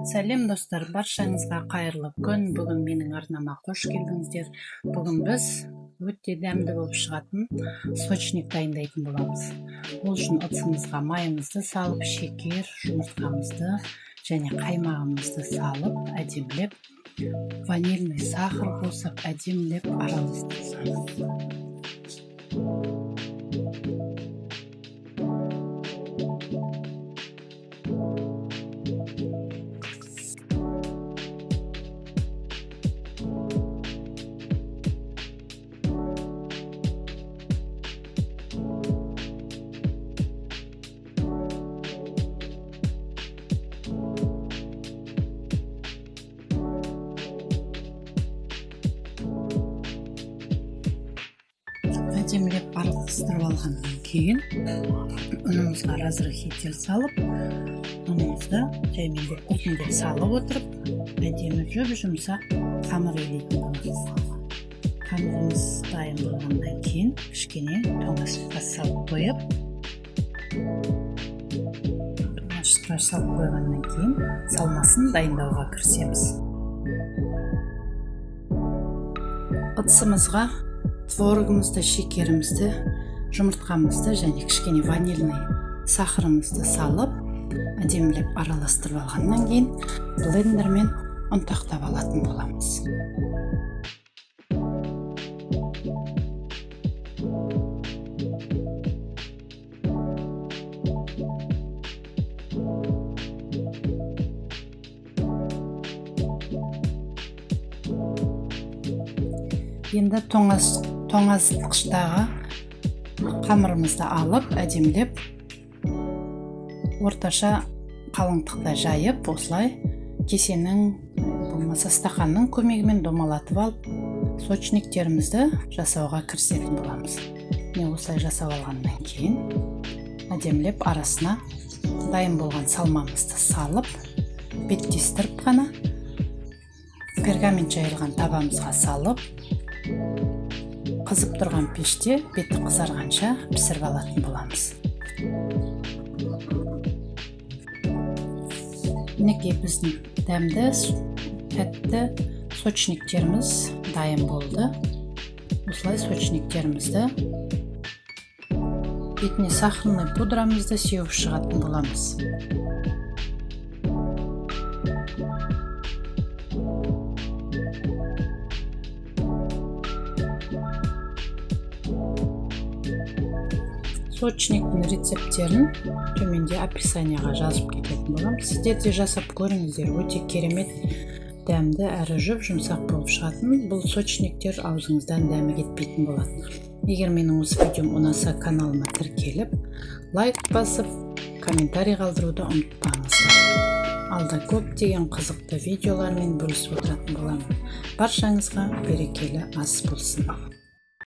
Сәлем достар, баршаңызға қайырлы күн. Бүгін менің арнама қош келдіңіздер. Бүгін біз өте дәмді болып шығатын сочник дайындайтын боламыз. Ол үшін ыдысымызға майымызды салып, шекер, жұмыртқамызды және қаймағымызды салып, әдемілеп, ванильный сахар қосып, әдемілеп араластырсаңыз. Әдемілеп араластырып алғаннан кейін ұнымызға разрыхитель салып, ұнымызды жаймен біртіндеп салып отырып, әдемі жұмсақ қамыр илейтін боламыз. Қамырымыз дайын болғаннан кейін кішкене тоңазытқышқа салып қойып, тоңазытқышқа салып қойғаннан кейін салмасын дайындауға кірісеміз. Ыдысымызға творогымызды, шекерімізді, жұмыртқамызды және кішкене ванильный сахарымызды салып, әдемілеп араластырып алғаннан кейін блендермен ұнтақтап алатын боламыз. Енді тоңазытқыштағы қамырымызды алып, әдемілеп орташа қалыңдықта жайып, осылай кесенің болмаса стақанның көмегімен домалатып алып, сочниктерімізді жасауға кірісетін боламыз. Осылай жасап алғаннан кейін әдемілеп арасына дайын болған салмамызды салып, беттестіріп қана пергамент жайылған табамызға салып, қызып тұрған пеште беті қызарғанша пісіріп алатын боламыз. Мінекей біздің дәмді, тәтті сочниктеріміз дайын болды. Осылай сочниктерімізді бетіне сахарный пудрамызды сеуіп шығатын боламыз. Сочниктің рецептерін төменде описанияға жазып кететін болам. Сіздер де жасап көріңіздер, өте керемет дәмді әрі жұмсақ болып шығатын. Бұл сочниктер аузыңыздан дәмі кетпейтін болады. Егер менің осы видеом ұнаса, каналыма тіркеліп, лайк басып, комментарий қалдыруды ұмытпаңыздар. Алда көптеген қызықты видеолармен бөлісіп отыратын боламын. Баршаңызға берекелі ас болсын.